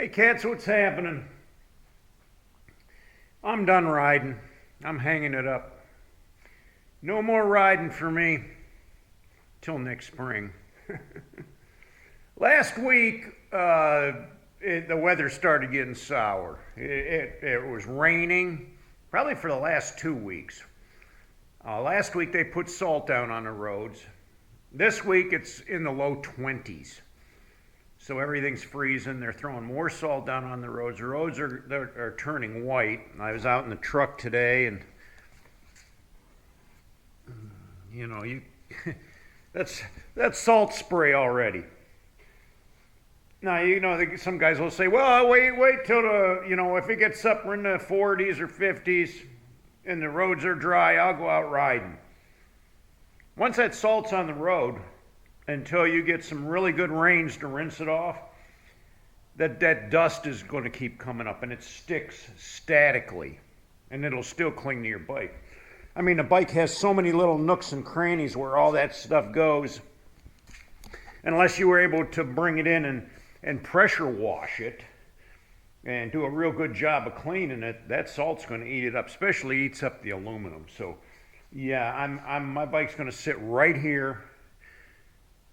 Hey cats, what's happening? I'm done riding. I'm hanging it up. No more riding for me till next spring. Last week, the weather started getting sour. It was raining, probably for the last 2 weeks. Last week they put salt down on the roads. This week it's in the low 20s. So everything's freezing. They're throwing more salt down on the roads. The roads are turning white. I was out in the truck today, and you that's salt spray already. Now some guys will say, "Well, wait till if it gets up in the 40s or 50s, and the roads are dry, I'll go out riding." Once that salt's on the road, until you get some really good rains to rinse it off, that dust is going to keep coming up, and it sticks statically, and it'll still cling to your bike. I mean, the bike has so many little nooks and crannies where all that stuff goes. Unless you were able to bring it in and pressure wash it and do a real good job of cleaning it, that salt's going to eat it up, especially eats up the aluminum. So yeah, my bike's going to sit right here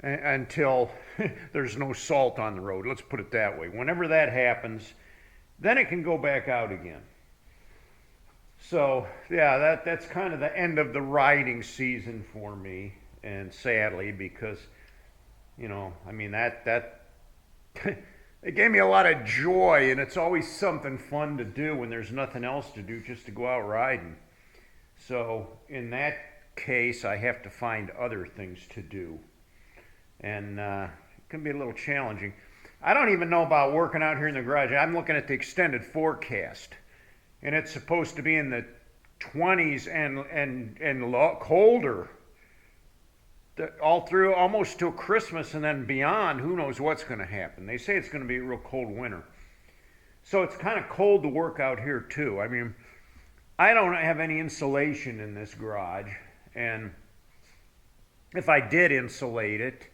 until there's no salt on the road. Let's put it that way. Whenever that happens, then it can go back out again. So yeah, that's kind of the end of the riding season for me, and sadly, because that it gave me a lot of joy, and it's always something fun to do when there's nothing else to do, just to go out riding. So in that case, I have to find other things to do, and it can be a little challenging. I don't even know about working out here in the garage. I'm looking at the extended forecast, and it's supposed to be in the 20s and colder all through almost till Christmas, and then beyond, who knows what's going to happen. They say it's going to be a real cold winter. So it's kind of cold to work out here too. I mean, I don't have any insulation in this garage, and if I did insulate it,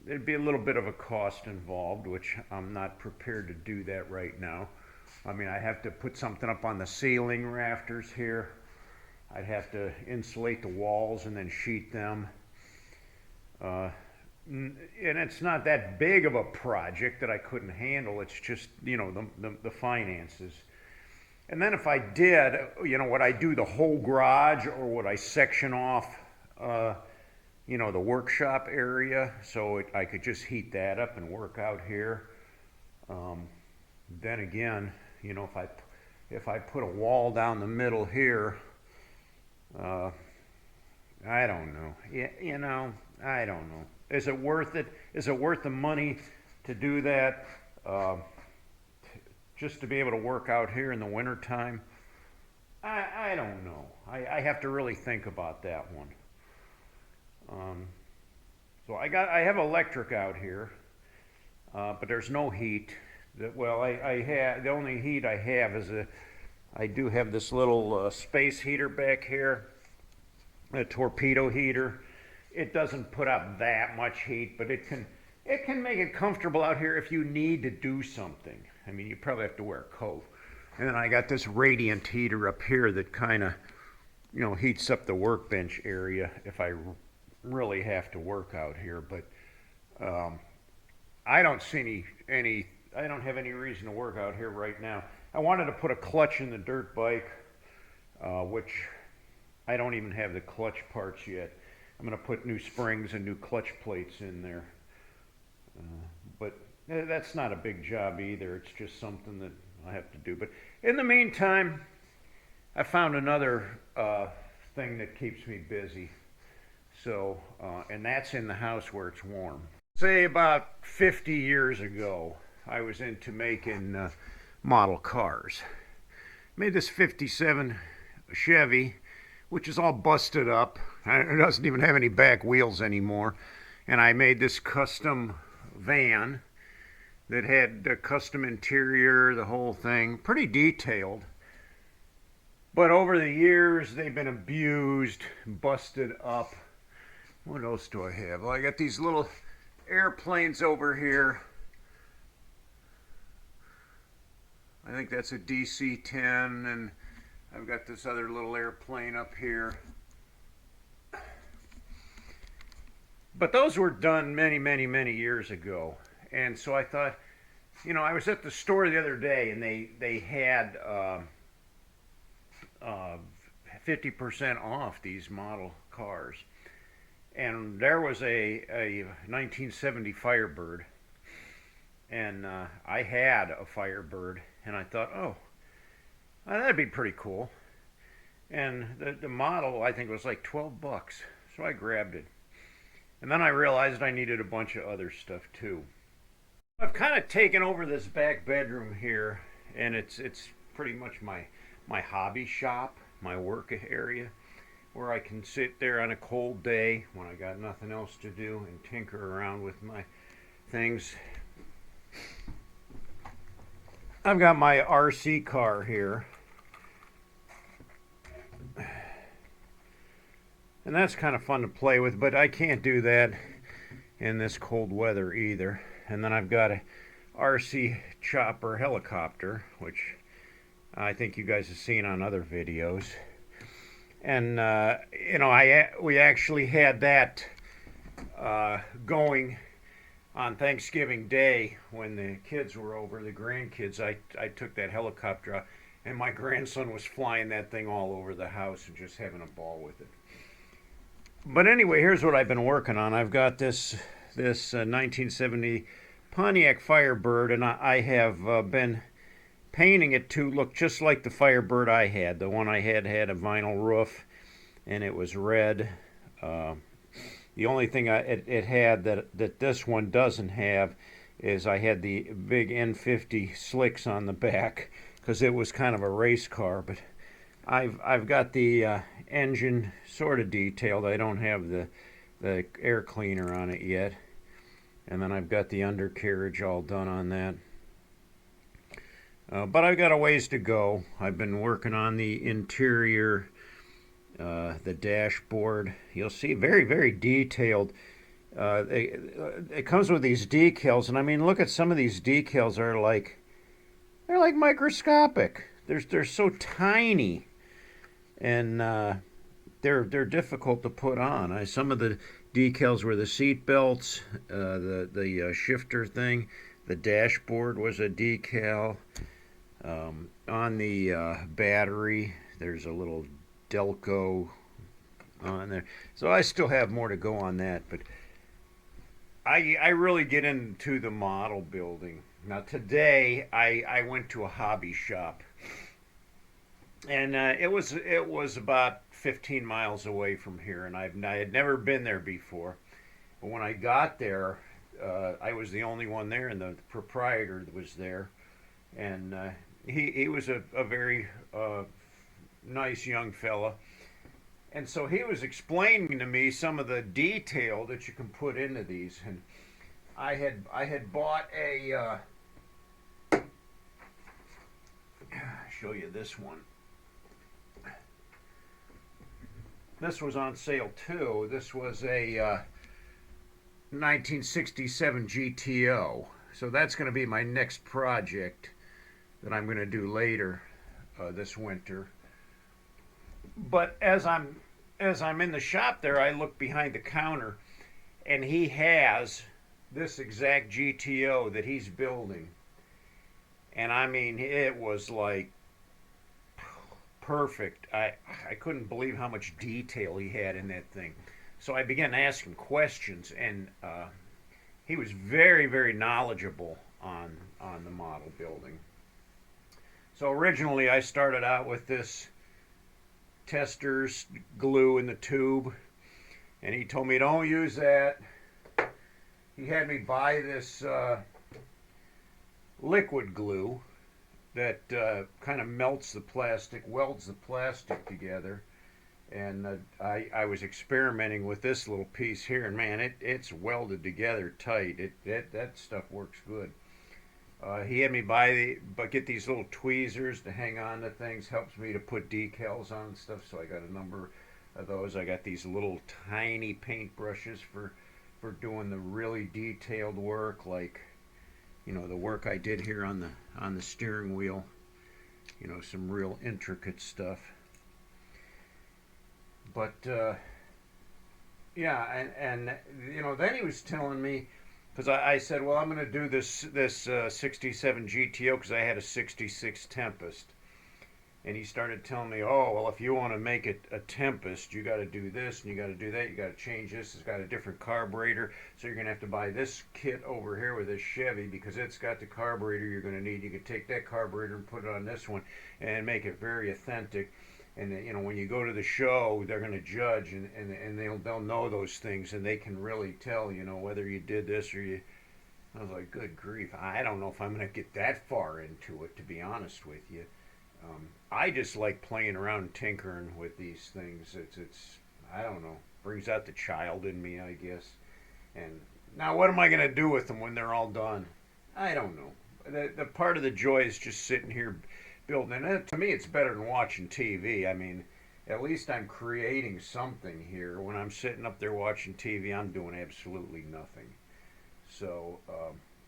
it'd be a little bit of a cost involved, which I'm not prepared to do that right now. I mean, I have to put something up on the ceiling rafters here. I'd have to insulate the walls and then sheet them. And it's not that big of a project that I couldn't handle. It's just, the finances. And then if I did, would I do the whole garage, or would I section off, the workshop area so I could just heat that up and work out here? Then again, if I put a wall down the middle here, I don't know. I don't know. Is it worth it? Is it worth the money to do that? Just to be able to work out here in the wintertime? I don't know. I have to really think about that one. So I have electric out here, but there's no heat. I have the only heat I have is I do have this little space heater back here, a torpedo heater. It doesn't put out that much heat, but it can make it comfortable out here if you need to do something. I mean, you probably have to wear a coat. And then I got this radiant heater up here that kind of, heats up the workbench area if I really have to work out here. But I don't see I don't have any reason to work out here right now. I wanted to put a clutch in the dirt bike, which I don't even have the clutch parts yet. I'm going to put new springs and new clutch plates in there. But that's not a big job either. It's just something that I have to do. But in the meantime, I found another thing that keeps me busy. So, and that's in the house where it's warm. Say about 50 years ago, I was into making model cars. Made this 57 Chevy, which is all busted up. It doesn't even have any back wheels anymore. And I made this custom van that had a custom interior, the whole thing, pretty detailed. But over the years, they've been abused, busted up. What else do I have? Well, I got these little airplanes over here. I think that's a DC-10, and I've got this other little airplane up here. But those were done many years ago. And so I thought, you know, I was at the store the other day, and they had 50% off these model cars. And there was a 1970 Firebird, and I had a Firebird, and I thought, oh, that'd be pretty cool. And the model, I think, was like 12 bucks, so I grabbed it. And then I realized I needed a bunch of other stuff too. I've kind of taken over this back bedroom here, and it's pretty much my hobby shop, my work area, where I can sit there on a cold day when I got nothing else to do and tinker around with my things. I've got my RC car here, and that's kind of fun to play with, but I can't do that in this cold weather either. And then I've got a RC chopper helicopter, which I think you guys have seen on other videos. And you know, we actually had that going on Thanksgiving Day when the kids were over, the grandkids. I took that helicopter out, and my grandson was flying that thing all over the house and just having a ball with it. But anyway, here's what I've been working on. I've got this 1970 Pontiac Firebird, and I have been painting it to look just like the Firebird I had. The one I had a vinyl roof, and it was red. The only thing it had that this one doesn't have is I had the big N50 slicks on the back, because it was kind of a race car. But I've got the engine sort of detailed. I don't have the air cleaner on it yet. And then I've got the undercarriage all done on that. But I've got a ways to go. I've been working on the interior, the dashboard. You'll see very detailed. It comes with these decals, and I mean, look at some of these decals. They're like microscopic. They're so tiny, and they're difficult to put on. Some of the decals were the seat belts, the shifter thing. The dashboard was a decal. On the battery, there's a little Delco on there. So I still have more to go on that, but I really get into the model building. Now today I went to a hobby shop, and it was about 15 miles away from here, and I had never been there before. But when I got there, I was the only one there, and the proprietor was there, and he was a very nice young fella. And so he was explaining to me some of the detail that you can put into these. And I had bought a show you this one. This was on sale too. This was a 1967 GTO. So that's going to be my next project that I'm going to do later this winter. But as I'm in the shop there, I look behind the counter, and he has this exact GTO that he's building. And I mean, it was like perfect. I couldn't believe how much detail he had in that thing. So I began to ask him questions, and he was very knowledgeable on the model building. So originally I started out with this tester's glue in the tube, and he told me don't use that. He had me buy this liquid glue that kind of melts the plastic, welds the plastic together. And I was experimenting with this little piece here, and man, it's welded together tight. That stuff works good. He had me get these little tweezers to hang on to things. Helps me to put decals on stuff. So I got a number of those. I got these little tiny paint brushes for for doing the really detailed work, like, you know, the work I did here on the steering wheel. You know, some real intricate stuff. But yeah, and you know, then he was telling me, because I said, well, I'm going to do this 67 GTO because I had a 66 Tempest. And he started telling me, oh, well, if you want to make it a Tempest, you got to do this and you got to do that. You got to change this. It's got a different carburetor. So you're going to have to buy this kit over here with this Chevy because it's got the carburetor you're going to need. You can take that carburetor and put it on this one and make it very authentic. And, you know, when you go to the show, they're going to judge and they'll know those things and they can really tell, you know, whether you did this or you. I was like, good grief. I don't know if I'm going to get that far into it, to be honest with you. I just like playing around and tinkering with these things. It's I don't know, brings out the child in me, I guess. And now, what am I going to do with them when they're all done? I don't know. The part of the joy is just sitting here building. And to me, it's better than watching TV. I mean, at least I'm creating something here. When I'm sitting up there watching TV, I'm doing absolutely nothing. So,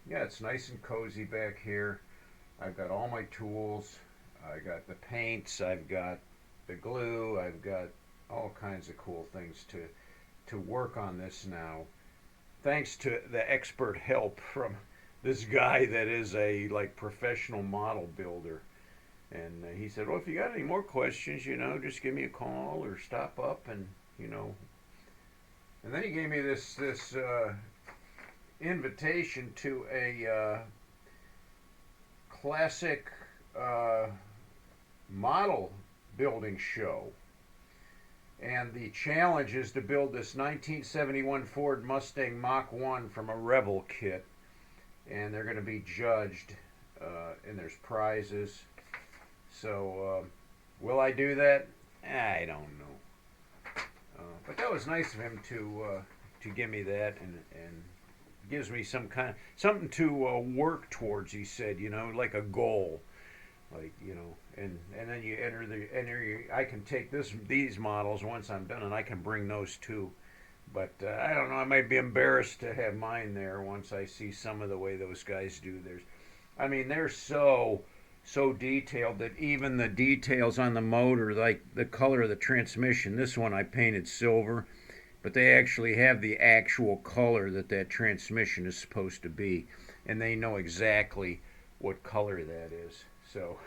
yeah, it's nice and cozy back here. I've got all my tools. I got the paints, I've got the glue, I've got all kinds of cool things to work on this now. Thanks to the expert help from this guy that is a like professional model builder. And he said, well, if you got any more questions, you know, just give me a call or stop up and, you know. And then he gave me this invitation to a classic model building show. And the challenge is to build this 1971 Ford Mustang Mach 1 from a Rebel kit. And they're going to be judged, and there's prizes. So, will I do that? I don't know. But that was nice of him to give me that, and gives me something to work towards. He said, you know, like a goal, like, you know, and then you enter. I can take these models once I'm done, and I can bring those too. But I don't know. I might be embarrassed to have mine there once I see some of the way those guys do theirs. I mean, they're so detailed that even the details on the motor, like the color of the transmission, this one I painted silver, but they actually have the actual color that transmission is supposed to be, and they know exactly what color that is. So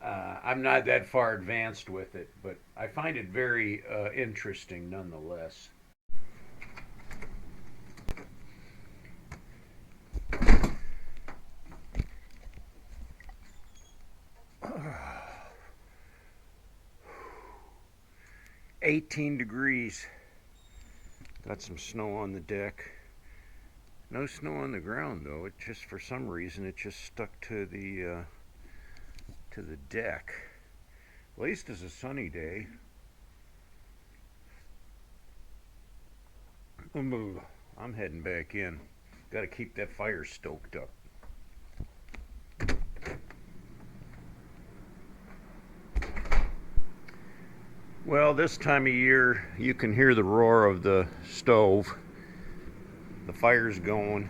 I'm not that far advanced with it, but I find it very interesting nonetheless. 18 degrees. Got some snow on the deck. No snow on the ground though. It just, for some reason, it just stuck to the deck. At least it's a sunny day. I'm heading back in. Got to keep that fire stoked up. Well, this time of year, you can hear the roar of the stove. The fire's going,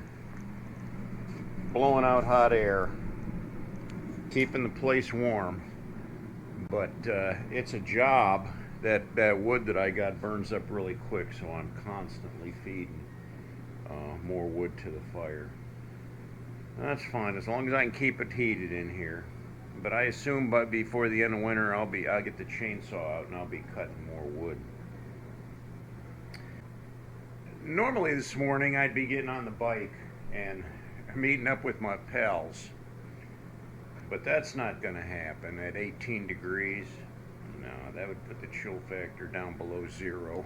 blowing out hot air, keeping the place warm. But it's a job. That wood that I got burns up really quick, so I'm constantly feeding more wood to the fire. That's fine, as long as I can keep it heated in here. But I assume before the end of winter, I'll get the chainsaw out and I'll be cutting more wood. Normally this morning I'd be getting on the bike and meeting up with my pals, but that's not going to happen at 18 degrees. No, that would put the chill factor down below zero.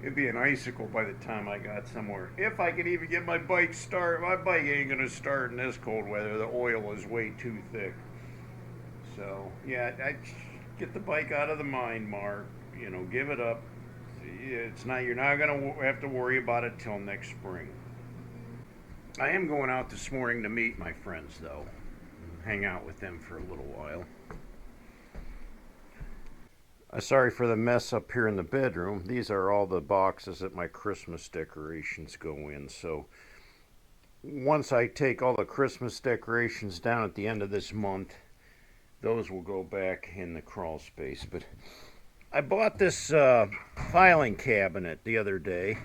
It'd be an icicle by the time I got somewhere. If I could even get my bike started. My bike ain't going to start in this cold weather. The oil is way too thick. So, yeah, I get the bike out of the mind, Mark. You know, give it up. You're not going to have to worry about it till next spring. I am going out this morning to meet my friends, though. Hang out with them for a little while. Sorry for the mess up here in the bedroom. These are all the boxes that my Christmas decorations go in. So once I take all the Christmas decorations down at the end of this month, those will go back in the crawl space. But I bought this filing cabinet the other day,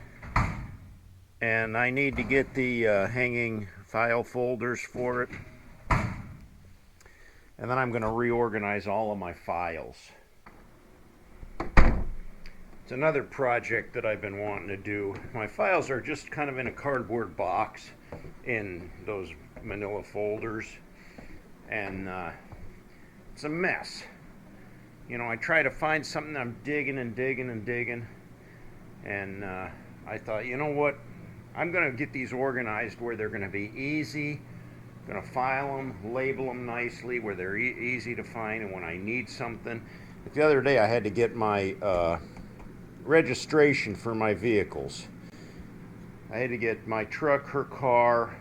and I need to get the hanging file folders for it. And then I'm going to reorganize all of my files. It's another project that I've been wanting to do. My files are just kind of in a cardboard box in those manila folders, and it's a mess. You know, I try to find something, I'm digging and digging and digging, and I thought, you know what, I'm going to get these organized where they're going to be easy. I'm going to file them, label them nicely where they're easy to find, and when I need something. But the other day I had to get my registration for my vehicles. I had to get my truck, her car,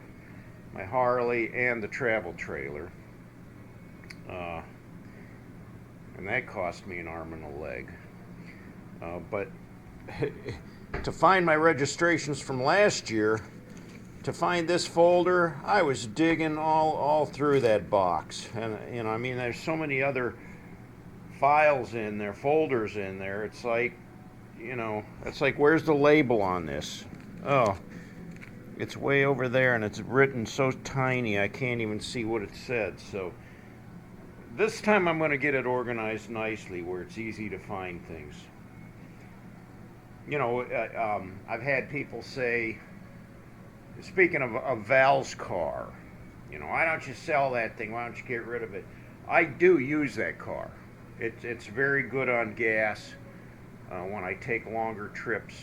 my Harley, and the travel trailer. And that cost me an arm and a leg. But to find my registrations from last year, to find this folder, I was digging all through that box. And, you know, I mean, there's so many other files in there, folders in there. It's like, you know, it's like, where's the label on this? Oh, it's way over there, and it's written so tiny I can't even see what it said. So this time I'm going to get it organized nicely where it's easy to find things. You know, I've had people say, speaking of Val's car, you know, why don't you sell that thing? Why don't you get rid of it? I do use that car. It's very good on gas. When I take longer trips,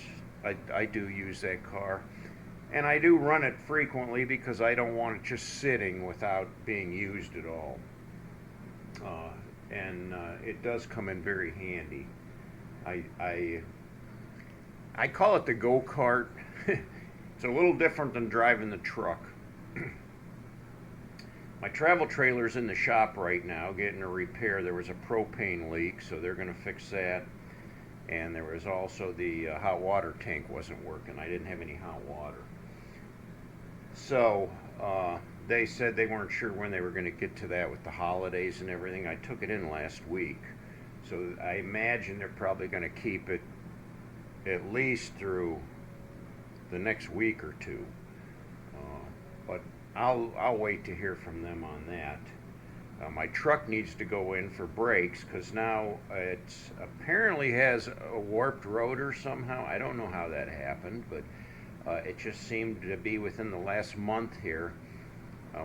I do use that car. And I do run it frequently because I don't want it just sitting without being used at all. And it does come in very handy. I call it the go-kart. It's a little different than driving the truck. My travel trailer's in the shop right now getting a repair. There was a propane leak, so they're going to fix that. And there was also the hot water tank wasn't working. I didn't have any hot water. So they said they weren't sure when they were going to get to that with the holidays and everything. I took it in last week. So I imagine they're probably going to keep it at least through the next week or two. But I'll wait to hear from them on that. My truck needs to go in for brakes because now it apparently has a warped rotor somehow. I don't know how that happened, but it just seemed to be within the last month here.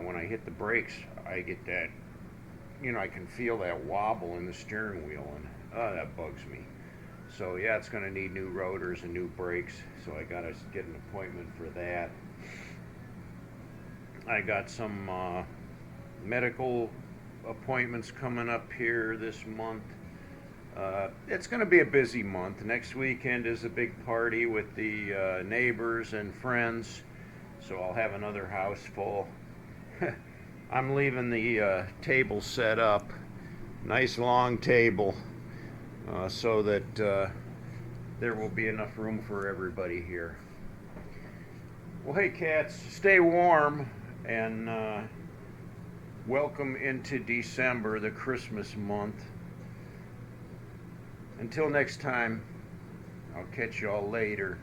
When I hit the brakes, I get that, you know, I can feel that wobble in the steering wheel, and that bugs me. So yeah, it's going to need new rotors and new brakes, so I got to get an appointment for that. I got some medical appointments coming up here this month. It's going to be a busy month. Next weekend is a big party with the neighbors and friends, so I'll have another house full. I'm leaving the table set up, nice long table, so that there will be enough room for everybody here. Well, hey cats, stay warm, and welcome into December, the Christmas month. Until next time, I'll catch y'all later.